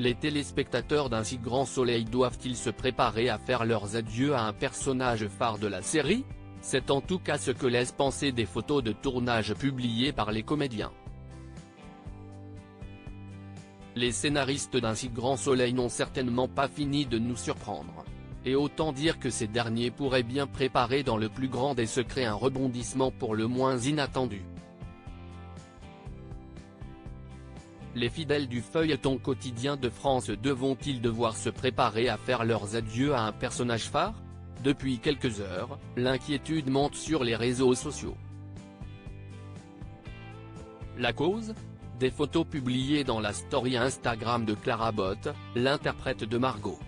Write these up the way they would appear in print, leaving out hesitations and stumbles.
Les téléspectateurs d'un si grand soleil doivent-ils se préparer à faire leurs adieux à un personnage phare de la série? C'est en tout cas ce que laissent penser des photos de tournage publiées par les comédiens. Les scénaristes d'un si grand soleil n'ont certainement pas fini de nous surprendre. Et autant dire que ces derniers pourraient bien préparer dans le plus grand des secrets un rebondissement pour le moins inattendu. Les fidèles du feuilleton quotidien de France 2 vont-ils devoir se préparer à faire leurs adieux à un personnage phare? Depuis quelques heures, l'inquiétude monte sur les réseaux sociaux. La cause? Des photos publiées dans la story Instagram de Clara Botte, l'interprète de Margot.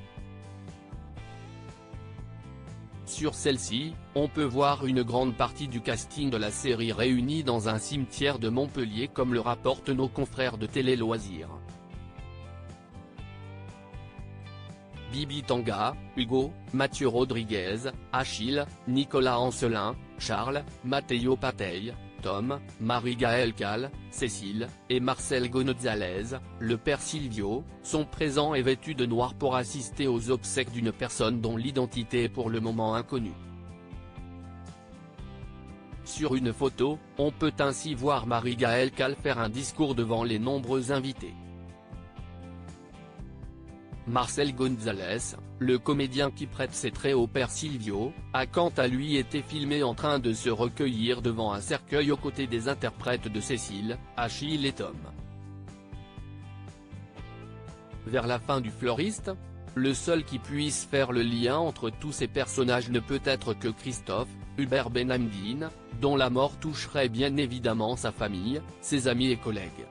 Sur celle-ci, on peut voir une grande partie du casting de la série réunie dans un cimetière de Montpellier comme le rapportent nos confrères de Télé Loisirs. Bibi Tanga, Hugo, Mathieu Rodriguez, Achille, Nicolas Ancelin, Charles, Matteo Patey, Tom, Marie-Gaëlle Cal, Cécile, et Marcel Gonzalez, le père Silvio, sont présents et vêtus de noir pour assister aux obsèques d'une personne dont l'identité est pour le moment inconnue. Sur une photo, on peut ainsi voir Marie-Gaëlle Cal faire un discours devant les nombreux invités. Marcel Gonzalez, le comédien qui prête ses traits au père Silvio, a quant à lui été filmé en train de se recueillir devant un cercueil aux côtés des interprètes de Cécile, Achille et Tom. Vers la fin du Fleuriste, le seul qui puisse faire le lien entre tous ces personnages ne peut être que Christophe, Hubert Benhamdine, dont la mort toucherait bien évidemment sa famille, ses amis et collègues.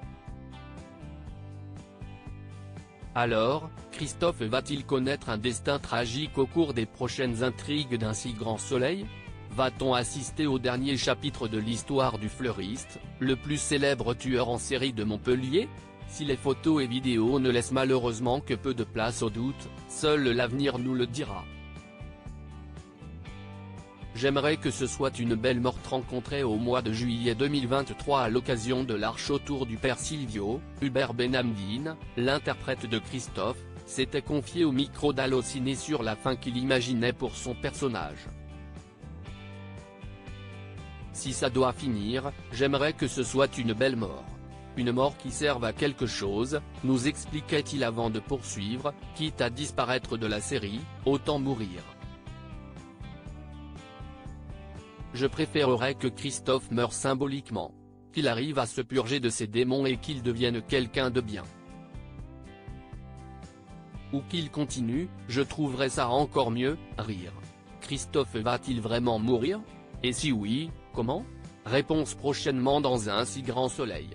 Alors, Christophe va-t-il connaître un destin tragique au cours des prochaines intrigues d'un si grand soleil? Va-t-on assister au dernier chapitre de l'histoire du Fleuriste, le plus célèbre tueur en série de Montpellier? Si les photos et vidéos ne laissent malheureusement que peu de place au doute, seul l'avenir nous le dira. J'aimerais que ce soit une belle morte rencontrée au mois de juillet 2023 à l'occasion de l'arche autour du père Silvio. Hubert Benhamdine, l'interprète de Christophe, s'était confié au micro d'Allociné sur la fin qu'il imaginait pour son personnage. Si ça doit finir, j'aimerais que ce soit une belle mort. Une mort qui serve à quelque chose, nous expliquait-il avant de poursuivre, quitte à disparaître de la série, autant mourir. Je préférerais que Christophe meure symboliquement. Qu'il arrive à se purger de ses démons et qu'il devienne quelqu'un de bien. Ou qu'il continue, je trouverais ça encore mieux, rire. Christophe va-t-il vraiment mourir? Et si oui, comment? Réponse prochainement dans Un si grand soleil.